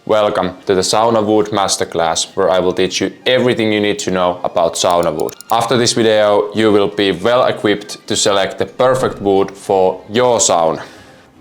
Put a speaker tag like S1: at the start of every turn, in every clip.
S1: Welcome to the Sauna Wood Masterclass, where I will teach you everything you need to know about sauna wood. After this video, you will be well equipped to select the perfect wood for your sauna.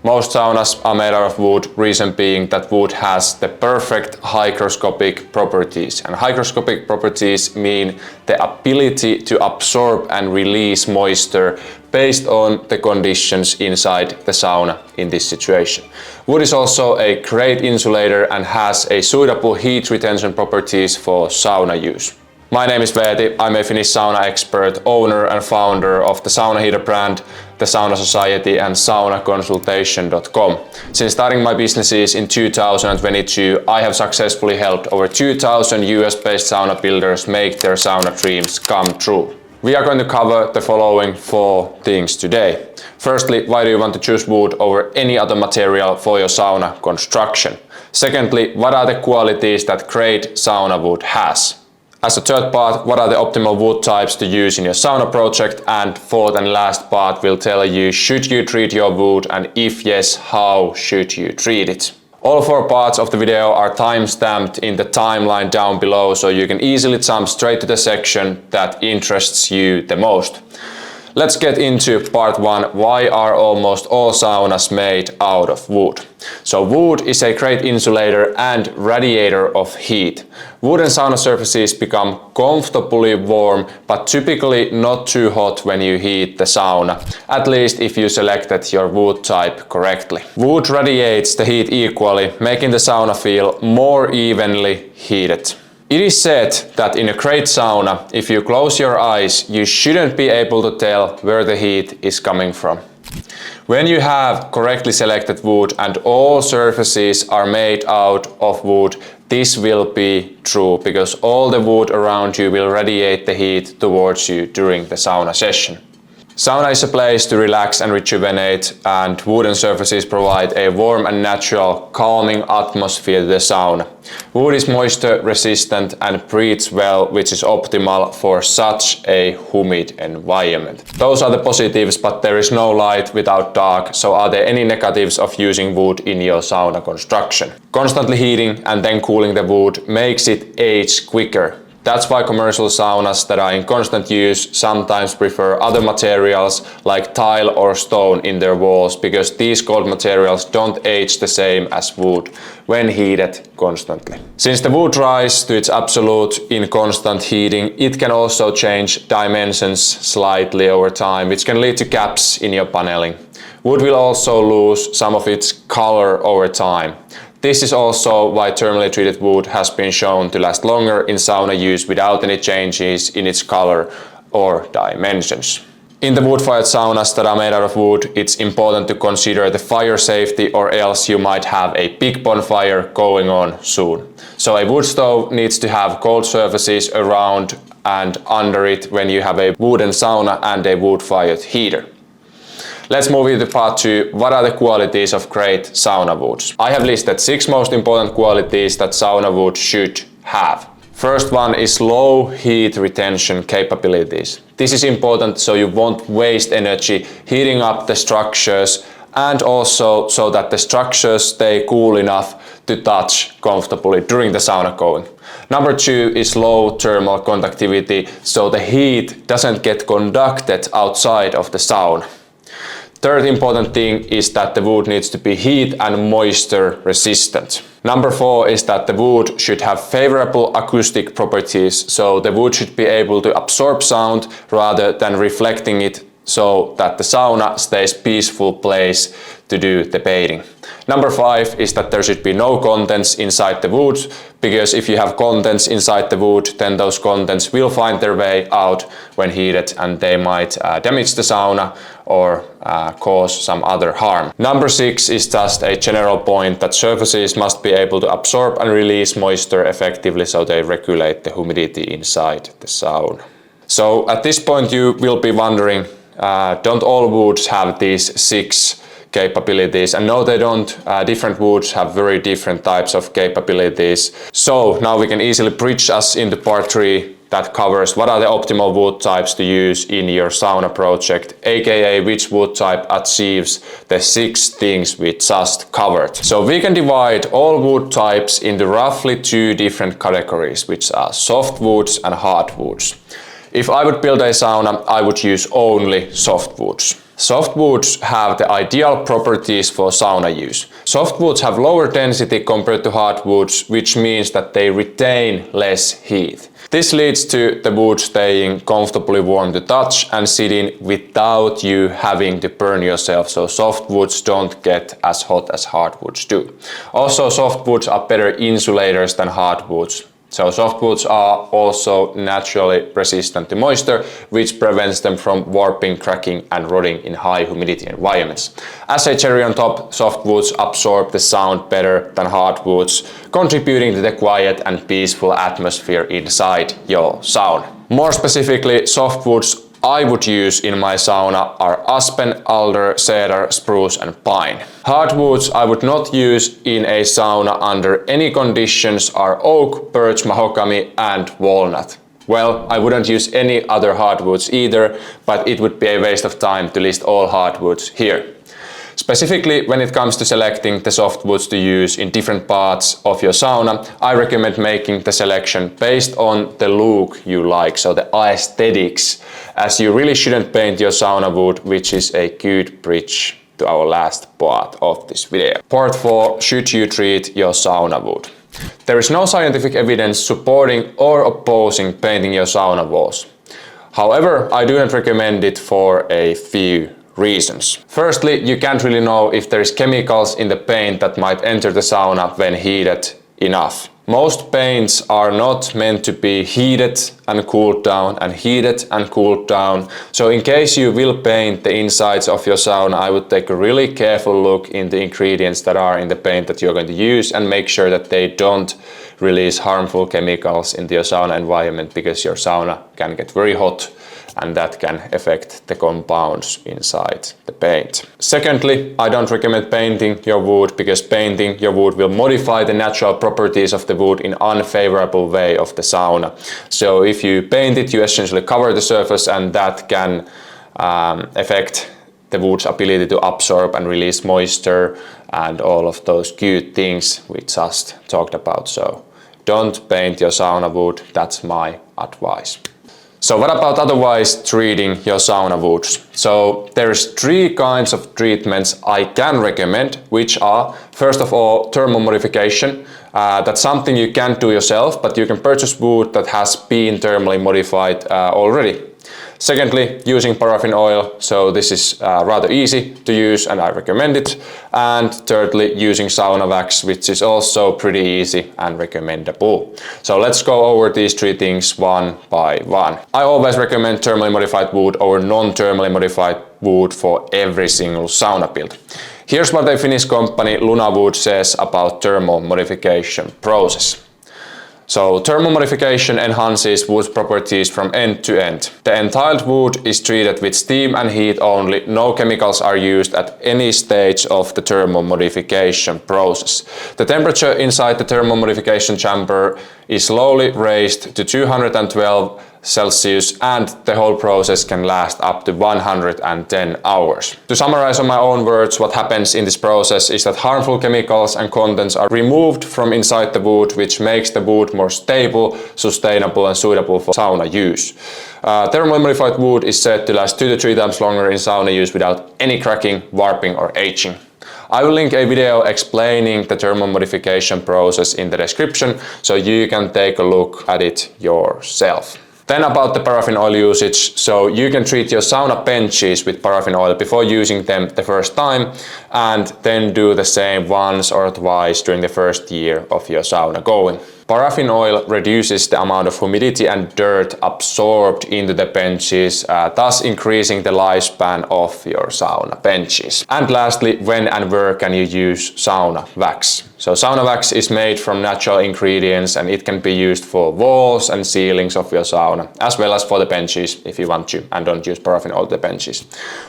S1: Most saunas are made out of wood, reason being that wood has the perfect hygroscopic properties. And hygroscopic properties mean the ability to absorb and release moisture based on the conditions inside the sauna in this situation. Wood is also a great insulator and has a suitable heat retention properties for sauna use. My name is Veeti, I'm a Finnish sauna expert, owner and founder of the Saunaheater brand, the Sauna Society and saunaconsultation.com. Since starting my businesses in 2022, I have successfully helped over 2,000 US-based sauna builders make their sauna dreams come true. We are going to cover the following 4 things today. Firstly, why do you want to choose wood over any other material for your sauna construction? Secondly, what are the qualities that great sauna wood has? As a third part, what are the optimal wood types to use in your sauna project? And fourth and last part will tell you, should you treat your wood, and if yes, how should you treat it? All 4 parts of the video are time-stamped in the timeline down below, so you can easily jump straight to the section that interests you the most. Let's get into part 1. Why are almost all saunas made out of wood? So wood is a great insulator and radiator of heat. Wooden sauna surfaces become comfortably warm, but typically not too hot when you heat the sauna, at least if you selected your wood type correctly. Wood radiates the heat equally, making the sauna feel more evenly heated. It is said that in a great sauna, if you close your eyes, you shouldn't be able to tell where the heat is coming from. When you have correctly selected wood and all surfaces are made out of wood, this will be true because all the wood around you will radiate the heat towards you during the sauna session. Sauna is a place to relax and rejuvenate, and wooden surfaces provide a warm and natural calming atmosphere to the sauna. Wood is moisture resistant and breathes well, which is optimal for such a humid environment. Those are the positives, but there is no light without dark, so are there any negatives of using wood in your sauna construction? Constantly heating and then cooling the wood makes it age quicker. That's why commercial saunas that are in constant use sometimes prefer other materials like tile or stone in their walls, because these cold materials don't age the same as wood when heated constantly. Since the wood dries to its absolute in constant heating, it can also change dimensions slightly over time, which can lead to gaps in your paneling. Wood will also lose some of its color over time. This is also why thermally treated wood has been shown to last longer in sauna use without any changes in its color or dimensions. In the wood-fired saunas that are made out of wood, it's important to consider the fire safety, or else you might have a big bonfire going on soon. So a wood stove needs to have cold surfaces around and under it when you have a wooden sauna and a wood-fired heater. Let's move into part 2. What are the qualities of great sauna woods? I have listed 6 most important qualities that sauna wood should have. First one is low heat retention capabilities. This is important so you won't waste energy heating up the structures, and also so that the structures stay cool enough to touch comfortably during the sauna going. Number 2 is low thermal conductivity, so the heat doesn't get conducted outside of the sauna. Third important thing is that the wood needs to be heat and moisture resistant. Number 4 is that the wood should have favorable acoustic properties, so the wood should be able to absorb sound rather than reflecting it, so that the sauna stays a peaceful place to do the bathing. Number 5 is that there should be no contents inside the wood, because if you have contents inside the wood, then those contents will find their way out when heated, and they might damage the sauna or cause some other harm. Number 6 is just a general point that surfaces must be able to absorb and release moisture effectively, so they regulate the humidity inside the sauna. So at this point you will be wondering, don't all woods have these 6 capabilities? And no, they don't. Different woods have very different types of capabilities. So now we can easily bridge us into part 3. that covers what are the optimal wood types to use in your sauna project, aka which wood type achieves the 6 things we just covered. So we can divide all wood types into roughly 2 different categories, which are softwoods and hardwoods. If I would build a sauna, I would use only softwoods. Softwoods have the ideal properties for sauna use. Softwoods have lower density compared to hardwoods, which means that they retain less heat. This leads to the wood staying comfortably warm to touch and sit in without you having to burn yourself, so softwoods don't get as hot as hardwoods do. Also, softwoods are better insulators than hardwoods. So softwoods are also naturally resistant to moisture, which prevents them from warping, cracking and rotting in high humidity environments. As a cherry on top, softwoods absorb the sound better than hardwoods, contributing to the quiet and peaceful atmosphere inside your sauna. More specifically, softwoods I would use in my sauna are aspen, alder, cedar, spruce and pine. Hardwoods I would not use in a sauna under any conditions are oak, birch, mahogany and walnut. Well, I wouldn't use any other hardwoods either, but it would be a waste of time to list all hardwoods here. Specifically, when it comes to selecting the softwoods to use in different parts of your sauna, I recommend making the selection based on the look you like, so the aesthetics, as you really shouldn't paint your sauna wood, which is a good bridge to our last part of this video. Part 4, should you treat your sauna wood? There is no scientific evidence supporting or opposing painting your sauna walls. However, I do not recommend it for a few reasons. Firstly, you can't really know if there is chemicals in the paint that might enter the sauna when heated enough. Most paints are not meant to be heated and cooled down and heated and cooled down. So in case you will paint the insides of your sauna, I would take a really careful look in the ingredients that are in the paint that you're going to use and make sure that they don't release harmful chemicals into your sauna environment, because your sauna can get very hot and that can affect the compounds inside the paint. Secondly, I don't recommend painting your wood, because painting your wood will modify the natural properties of the wood in unfavorable way of the sauna. So if you paint it, you essentially cover the surface, and that can affect the wood's ability to absorb and release moisture and all of those good things we just talked about. So don't paint your sauna wood, that's my advice. So what about otherwise treating your sauna woods? So there's 3 kinds of treatments I can recommend, which are, first of all, thermal modification. That's something you can do yourself, but you can purchase wood that has been thermally modified already. Secondly, using paraffin oil, so this is rather easy to use and I recommend it. And thirdly, using sauna wax, which is also pretty easy and recommendable. So let's go over these 3 things one by one. I always recommend thermally modified wood over non-thermally modified wood for every single sauna build. Here's what the Finnish company Sauna Wood says about thermal modification process. So thermal modification enhances wood properties from end to end. The entitled wood is treated with steam and heat only. No chemicals are used at any stage of the thermal modification process. The temperature inside the thermal modification chamber is slowly raised to 212 Celsius, and the whole process can last up to 110 hours. To summarize on my own words, what happens in this process is that harmful chemicals and contents are removed from inside the wood, which makes the wood more stable, sustainable and suitable for sauna use. Thermally modified wood is said to last 2 to 3 times longer in sauna use without any cracking, warping or aging. I will link a video explaining the thermal modification process in the description, so you can take a look at it yourself. Then about the paraffin oil usage, so you can treat your sauna benches with paraffin oil before using them the first time, and then do the same once or twice during the first year of your sauna going. Paraffin oil reduces the amount of humidity and dirt absorbed into the benches, thus increasing the lifespan of your sauna benches. And lastly, when and where can you use sauna wax? So sauna wax is made from natural ingredients and it can be used for walls and ceilings of your sauna, as well as for the benches if you want to, and don't use paraffin oil to the benches.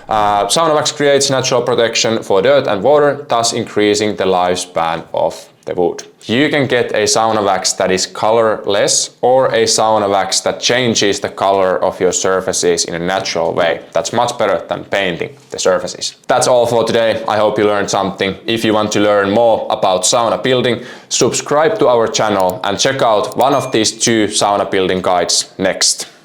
S1: Sauna wax creates natural protection for dirt and water, thus increasing the lifespan of the wood. You can get a sauna wax that is colorless or a sauna wax that changes the color of your surfaces in a natural way. That's much better than painting the surfaces. That's all for today. I hope you learned something. If you want to learn more about sauna building, subscribe to our channel and check out one of these 2 sauna building guides next.